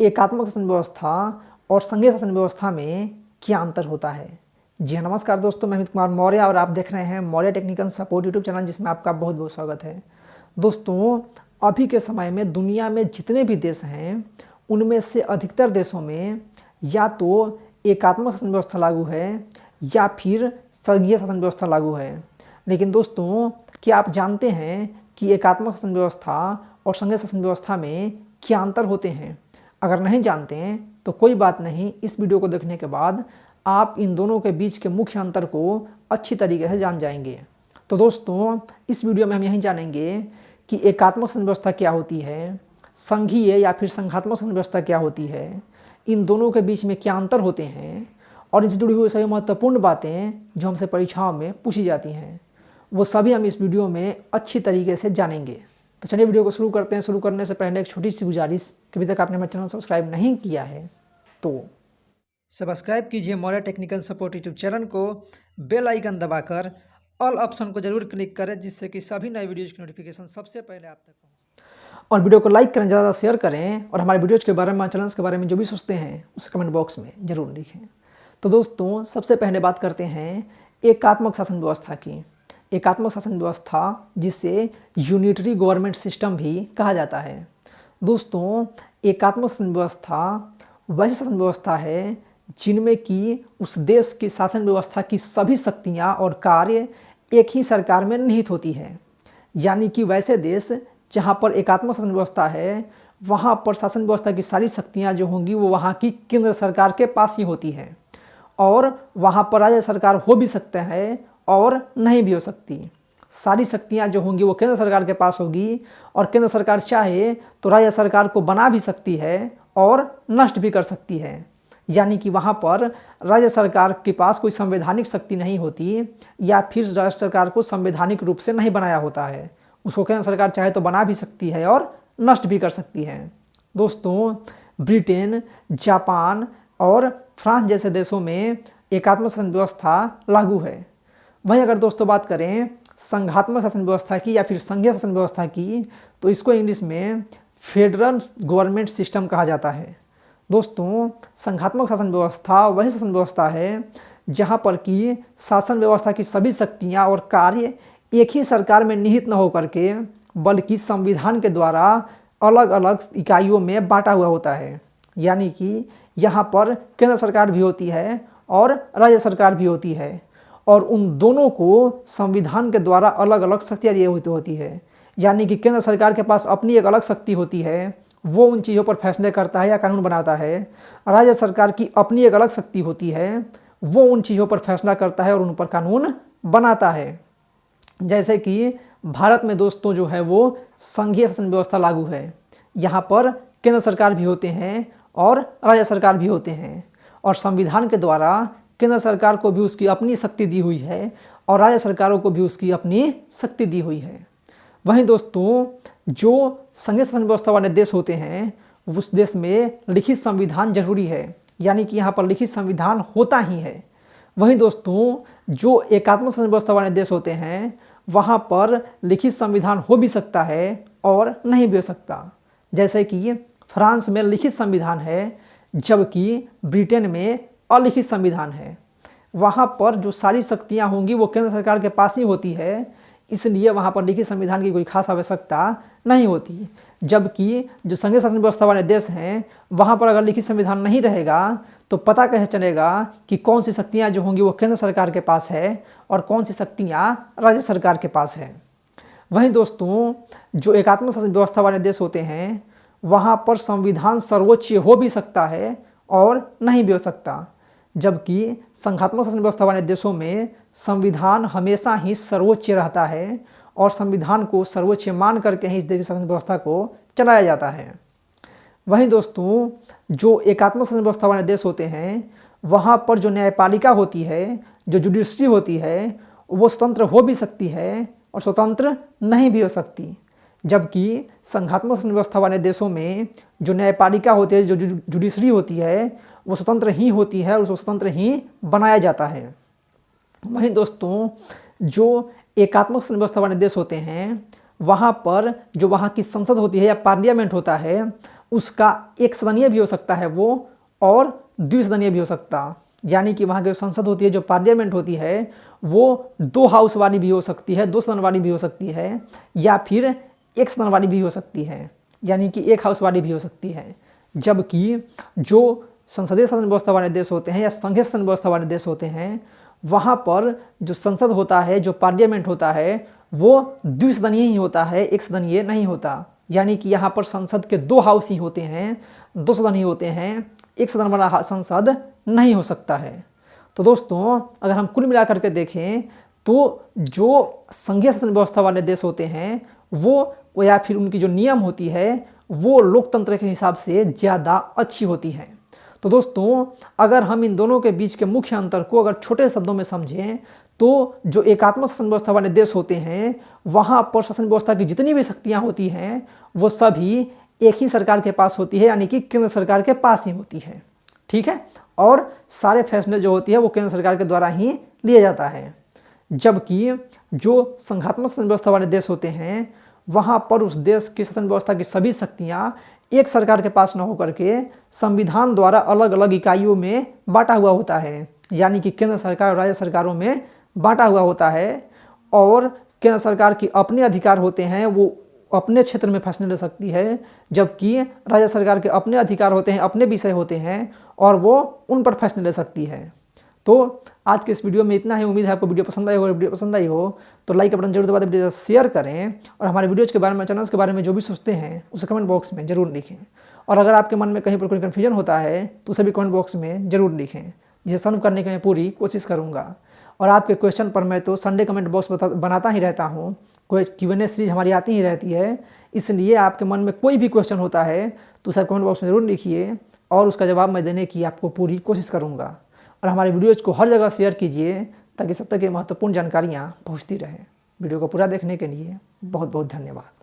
एकात्मक शासन व्यवस्था और संघीय शासन व्यवस्था में क्या अंतर होता है। जी हाँ, नमस्कार दोस्तों, मैं अमित कुमार मौर्य और आप देख रहे हैं Maurya technical support YouTube channel, जिसमें आपका बहुत बहुत स्वागत है। दोस्तों, अभी के समय में दुनिया में जितने भी देश हैं उनमें से अधिकतर देशों में या तो एकात्मक शासन व्यवस्था लागू है या फिर संघीय शासन व्यवस्था लागू है। लेकिन दोस्तों, क्या आप जानते हैं कि एकात्मक शासन व्यवस्था और संघीय शासन व्यवस्था में क्या अंतर होते हैं? अगर नहीं जानते हैं तो कोई बात नहीं, इस वीडियो को देखने के बाद आप इन दोनों के बीच के मुख्य अंतर को अच्छी तरीके से जान जाएंगे। तो दोस्तों, इस वीडियो में हम यही जानेंगे कि एकात्मक शासन व्यवस्था क्या होती है, संघीय या फिर संघात्मक शासन व्यवस्था क्या होती है, इन दोनों के बीच में क्या अंतर होते हैं और इनसे जुड़ी हुई सभी महत्वपूर्ण बातें जो हमसे परीक्षाओं में पूछी जाती हैं, वो सभी हम इस वीडियो में अच्छी तरीके से जानेंगे। तो चलिए वीडियो को शुरू करते हैं। शुरू करने से पहले एक छोटी सी गुजारिश कि अभी तक आपने हमारा चैनल सब्सक्राइब नहीं किया है तो सब्सक्राइब कीजिए Maurya technical support YouTube channel को, बेल आइकन दबाकर ऑल ऑप्शन को जरूर क्लिक करें, जिससे कि सभी नए वीडियोज़ की नोटिफिकेशन सबसे पहले आप तक पहुंचे। और वीडियो को लाइक करें, ज़्यादा शेयर करें और हमारे वीडियोज़ के बारे में, चैनल्स के बारे में जो भी सोचते हैं उसे कमेंट बॉक्स में ज़रूर लिखें। तो दोस्तों, सबसे पहले बात करते हैं एकात्मक शासन व्यवस्था की। एकात्मक शासन व्यवस्था, जिसे यूनिटरी गवर्नमेंट सिस्टम भी कहा जाता है। दोस्तों, एकात्मक शासन व्यवस्था वैसी शासन व्यवस्था है जिनमें कि उस देश की शासन व्यवस्था की सभी शक्तियाँ और कार्य एक ही सरकार में निहित होती है। यानी कि वैसे देश जहाँ पर एकात्मक शासन व्यवस्था है, वहाँ पर शासन व्यवस्था की सारी शक्तियाँ जो होंगी वो वहाँ की केंद्र सरकार के पास ही होती है, और वहाँ पर राज्य सरकार हो भी सकते हैं और नहीं भी हो सकती। सारी शक्तियाँ जो होंगी वो केंद्र सरकार के पास होगी, और केंद्र सरकार चाहे तो राज्य सरकार को बना भी सकती है और नष्ट भी कर सकती है। यानी कि वहाँ पर राज्य सरकार के पास कोई संवैधानिक शक्ति नहीं होती, या फिर राज्य सरकार को संवैधानिक रूप से नहीं बनाया होता है। उसको केंद्र सरकार चाहे तो बना भी सकती है और नष्ट भी कर सकती है। दोस्तों, ब्रिटेन, जापान और फ्रांस जैसे देशों में एकात्मक शासन व्यवस्था लागू है। वहीं अगर दोस्तों बात करें संघात्मक शासन व्यवस्था की या फिर संघीय शासन व्यवस्था की, तो इसको इंग्लिश में फेडरल गवर्नमेंट सिस्टम कहा जाता है। दोस्तों, संघात्मक शासन व्यवस्था वही शासन व्यवस्था है जहां पर कि शासन व्यवस्था की सभी शक्तियां और कार्य एक ही सरकार में निहित न होकर के, बल्कि संविधान के द्वारा अलग अलग इकाइयों में बांटा हुआ होता है। यानी कि यहाँ पर केंद्र सरकार भी होती है और राज्य सरकार भी होती है, और उन दोनों को संविधान के द्वारा अलग अलग शक्तियाँ दी होती है। यानी कि केंद्र सरकार के पास अपनी एक अलग शक्ति होती है, वो उन चीज़ों पर फैसले करता है या कानून बनाता है। राज्य सरकार की अपनी एक अलग शक्ति होती है, वो उन चीज़ों पर फैसला करता है और उन पर कानून बनाता है। जैसे कि भारत में दोस्तों जो है वो संघीय शासन व्यवस्था लागू है। यहाँ पर केंद्र सरकार भी होते हैं और राज्य सरकार भी होते हैं, और संविधान के द्वारा केंद्र सरकार को भी उसकी अपनी शक्ति दी हुई है और राज्य सरकारों को भी उसकी अपनी शक्ति दी हुई है। वहीं दोस्तों, जो संघीय शासन व्यवस्था वाले देश होते हैं उस देश में लिखित संविधान जरूरी है। यानी कि यहाँ पर लिखित संविधान होता ही है। वहीं दोस्तों, जो एकात्मक शासन व्यवस्था वाले देश होते हैं वहाँ पर लिखित संविधान हो भी सकता है और नहीं भी हो सकता। जैसे कि फ्रांस में लिखित संविधान है, जबकि ब्रिटेन में अलिखित संविधान है। वहाँ पर जो सारी शक्तियाँ होंगी वो केंद्र सरकार के पास ही होती है, इसलिए वहाँ पर लिखित संविधान की कोई खास आवश्यकता नहीं होती। जबकि जो संघीय शासन व्यवस्था वाले देश हैं वहाँ पर अगर लिखित संविधान नहीं रहेगा तो पता कैसे चलेगा कि कौन सी शक्तियाँ जो होंगी वो केंद्र सरकार के पास है और कौन सी शक्तियाँ राज्य सरकार के पास है। वहीं दोस्तों, जो एकात्मक शासन व्यवस्था वाले देश होते हैं वहाँ पर संविधान सर्वोच्च हो भी सकता है और नहीं भी हो सकता, जबकि संघात्मक शासन व्यवस्था वाले देशों में संविधान हमेशा ही सर्वोच्च रहता है और संविधान को सर्वोच्च मान करके ही इस देश की शासन व्यवस्था को चलाया जाता है। वहीं दोस्तों, जो एकात्मक शासन व्यवस्था वाले देश होते हैं वहाँ पर जो न्यायपालिका होती है, जो जुडिशरी होती है, वो स्वतंत्र हो भी सकती है और स्वतंत्र नहीं भी हो सकती। जबकि संघात्मक शासन व्यवस्था वाले देशों में जो न्यायपालिका होती है, जो जुडिशरी होती है, वो स्वतंत्र ही होती है और उसको स्वतंत्र ही बनाया जाता है। वहीं दोस्तों, जो एकात्मक शासन व्यवस्था वाले देश होते हैं वहाँ पर जो वहाँ की संसद होती है या पार्लियामेंट होता है, उसका एक सदनीय भी हो सकता है वो, और द्विसदनीय भी हो सकता, यानी कि वहाँ की संसद होती है, जो पार्लियामेंट होती है, वो 2 हाउस वाली भी हो सकती है, 2 सदन वाली भी हो सकती है, या फिर 1 सदन वाली भी हो सकती है, यानी कि 1 हाउस वाली भी हो सकती है। जबकि जो संसदीय शासन व्यवस्था वाले देश होते हैं या संघीय शासन व्यवस्था वाले देश होते हैं, वहाँ पर जो संसद होता है, जो पार्लियामेंट होता है, वो द्विसदनीय ही होता है, एक सदनीय नहीं होता। यानी कि यहाँ पर संसद के 2 हाउस ही होते हैं, 2 सदन ही होते हैं, एक सदन वाला संसद नहीं हो सकता है। तो दोस्तों, अगर हम कुल मिलाकर के देखें तो जो संघीय शासन व्यवस्था वाले देश होते हैं वो या फिर उनकी जो नियम होती है वो लोकतंत्र के हिसाब से ज़्यादा अच्छी होती है। तो दोस्तों, अगर हम इन दोनों के बीच के मुख्य अंतर को अगर छोटे शब्दों में समझें तो जो एकात्मक शासन व्यवस्था वाले देश होते हैं वहाँ पर शासन व्यवस्था की जितनी भी शक्तियाँ होती हैं वो सभी एक ही सरकार के पास होती है, यानी कि केंद्र सरकार के पास ही होती है। ठीक है, और सारे फैसले जो होती है वो केंद्र सरकार के द्वारा ही लिया जाता है। जबकि जो संघात्मक शासन व्यवस्था वाले देश होते हैं वहाँ पर उस देश की शासन व्यवस्था की सभी शक्तियाँ एक सरकार के पास न होकर के संविधान द्वारा अलग अलग इकाइयों में बांटा हुआ होता है, यानी कि केंद्र सरकार और राज्य सरकारों में बांटा हुआ होता है। और केंद्र सरकार की अपने अधिकार होते हैं, वो अपने क्षेत्र में फैसले ले सकती है, जबकि राज्य सरकार के अपने अधिकार होते हैं, अपने विषय होते हैं और वो उन पर फैसले ले सकती है। तो आज के इस वीडियो में इतना ही। उम्मीद है आपको वीडियो पसंद आई हो। वीडियो पसंद आई हो तो लाइक बटन जरूर दबा दें, वीडियो शेयर करें और हमारे वीडियोज़ के बारे में, चैनल्स के बारे में जो भी सोचते हैं उसे कमेंट बॉक्स में ज़रूर लिखें। और अगर आपके मन में कहीं पर कोई कन्फ्यूजन होता है तो उसे भी कमेंट बॉक्स में ज़रूर लिखें, जिसे सॉल्व करने की मैं पूरी कोशिश करूँगा। और आपके क्वेश्चन पर मैं तो संडे कमेंट बॉक्स बनाता ही रहता हूँ, कोई Q&A सीरीज हमारी आती ही रहती है, इसलिए आपके मन में कोई भी क्वेश्चन होता है तो उसे कमेंट बॉक्स में ज़रूर लिखिए और उसका जवाब मैं देने की आपको पूरी कोशिश करूँगा। और हमारे वीडियोज़ को हर जगह शेयर कीजिए ताकि सब तक ये महत्वपूर्ण जानकारियाँ पहुँचती रहें। वीडियो को पूरा देखने के लिए बहुत बहुत धन्यवाद।